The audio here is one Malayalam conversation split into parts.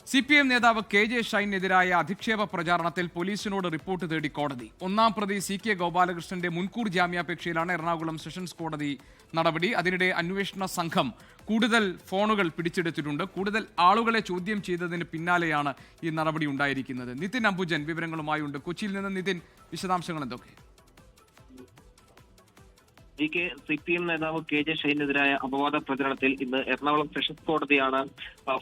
CPM നേതാവ് KJ ഷൈനെതിരായ അധിക്ഷേപ പ്രചാരണത്തിൽ പോലീസിനോട് റിപ്പോർട്ട് തേടി കോടതി. ഒന്നാം പ്രതി CK ഗോപാലകൃഷ്ണന്റെ മുൻകൂർ ജാമ്യാപേക്ഷയിലാണ് എറണാകുളം സെഷൻസ് കോടതി നടപടി. അതിനിടെ അന്വേഷണ സംഘം കൂടുതൽ ഫോണുകൾ പിടിച്ചെടുത്തിട്ടുണ്ട്. കൂടുതൽ ആളുകളെ ചോദ്യം ചെയ്തതിന് പിന്നാലെയാണ് ഈ നടപടി ഉണ്ടായിരിക്കുന്നത്. നിതിൻ അംബുജൻ വിവരങ്ങളുമായുണ്ട്. കൊച്ചിയിൽ നിന്ന് നിതിൻ, വിശദാംശങ്ങൾ എന്തൊക്കെ? CPM നേതാവ് KJ ഷൈനെതിരായ അപവാദ പ്രചരണത്തിൽ ഇന്ന് എറണാകുളം സെഷൻസ് കോടതിയാണ്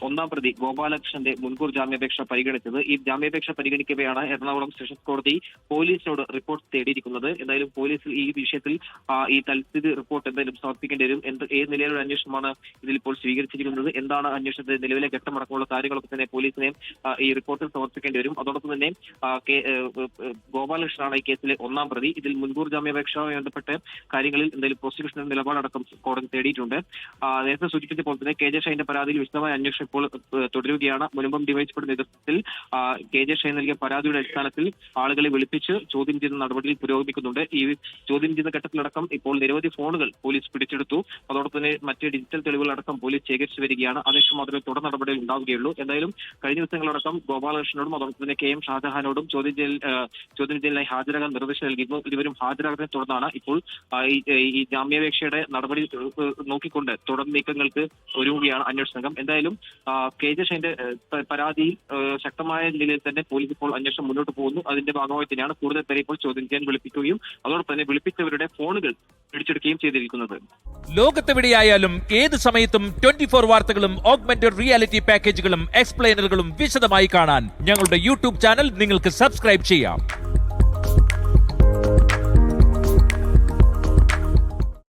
ഒന്നാം പ്രതി ഗോപാലകൃഷ്ണന്റെ മുൻകൂർ ജാമ്യാപേക്ഷ പരിഗണിച്ചത്. ഈ ജാമ്യാപേക്ഷ പരിഗണിക്കവെയാണ് എറണാകുളം സെഷൻസ് കോടതി പോലീസിനോട് റിപ്പോർട്ട് തേടിയിരിക്കുന്നത്. എന്തായാലും പോലീസ് ഈ വിഷയത്തിൽ ഈ തൽസ്ഥിതി റിപ്പോർട്ട് എന്തായാലും സമർപ്പിക്കേണ്ടി വരും. ഏത് നിലയിലുള്ള അന്വേഷണമാണ് ഇതിലിപ്പോൾ സ്വീകരിച്ചിരിക്കുന്നത്, എന്താണ് അന്വേഷണത്തിന്റെ നിലവിലെ ഘട്ടമടക്കമുള്ള കാര്യങ്ങളൊക്കെ തന്നെ പോലീസിനെ ഈ റിപ്പോർട്ടിൽ സമർപ്പിക്കേണ്ടി വരും. അതോടൊപ്പം തന്നെ ഗോപാലകൃഷ്ണനാണ് ഈ കേസിലെ ഒന്നാം പ്രതി. ഇതിൽ മുൻകൂർ ജാമ്യാപേക്ഷയുമായി ബന്ധപ്പെട്ട് കാര്യങ്ങളിൽ എന്തായാലും പ്രോസിക്യൂഷന്റെ നിലപാടടക്കം കോടതി തേടിയിട്ടുണ്ട്. നേരത്തെ സൂചിപ്പിച്ച പോലെ തന്നെ KJ ഷൈന്റെ പരാതിയിൽ വിശദമായ അന്വേഷണം ഇപ്പോൾ തുടരുകയാണ്. മുൻപും ഡിവൈഎസ്പിയുടെ നേതൃത്വത്തിൽ KJ ഷൈൻ നൽകിയ പരാതിയുടെ അടിസ്ഥാനത്തിൽ ആളുകളെ വിളിപ്പിച്ച് ചോദ്യം ചെയ്യുന്ന നടപടിയിൽ പുരോഗമിക്കുന്നുണ്ട്. ഈ ചോദ്യം ചെയ്യുന്ന ഘട്ടത്തിലടക്കം ഇപ്പോൾ നിരവധി ഫോണുകൾ പോലീസ് പിടിച്ചെടുത്തു. അതോടൊപ്പം തന്നെ മറ്റ് ഡിജിറ്റൽ തെളിവുകളടക്കം പോലീസ് ശേഖരിച്ചു വരികയാണ്. അതേശം മാത്രമേ തുടർ നടപടികൾ ഉണ്ടാവുകയുള്ളൂ. എന്തായാലും കഴിഞ്ഞ ദിവസങ്ങളടക്കം ഗോപാലകൃഷ്ണനോടും അതോടൊപ്പം തന്നെ KM ഷാജഹാനോടും ചോദ്യം ചെയ്യലിനായി ഹാജരാകാൻ നിർദ്ദേശം നൽകിയിരുന്നു. ഇരുവരും ഹാജരാകുന്നതിനെ തുടർന്നാണ് ഇപ്പോൾ ഈ ജാമ്യാപേക്ഷയുടെ നടപടി നോക്കിക്കൊണ്ട് തുടർ നീക്കങ്ങൾക്ക് ഒരുങ്ങുകയാണ് അന്വേഷണ സംഘം. എന്തായാലും KJ ഷൈന്റെ പരാതിയിൽ ശക്തമായ നിലയിൽ തന്നെ പോലീസ് ഇപ്പോൾ അന്വേഷണം മുന്നോട്ട് പോകുന്നു. അതിന്റെ ഭാഗമായി തന്നെയാണ് കൂടുതൽ പേരെ ഇപ്പോൾ ചോദ്യം ചെയ്യാൻ വിളിപ്പിക്കുകയും അതോടൊപ്പം തന്നെ വിളിപ്പിച്ചവരുടെ ഫോണുകൾ പിടിച്ചെടുക്കുകയും ചെയ്തിരിക്കുന്നത്. ലോകത്തെവിടെയായാലും ഏത് സമയത്തും 24 വാർത്തകളും ഓഗ്മെന്റഡ് റിയാലിറ്റി പാക്കേജുകളും എക്സ്പ്ലെയിനറുകളും വിശദമായി കാണാൻ ഞങ്ങളുടെ യൂട്യൂബ് ചാനൽ നിങ്ങൾക്ക് സബ്സ്ക്രൈബ് ചെയ്യാം.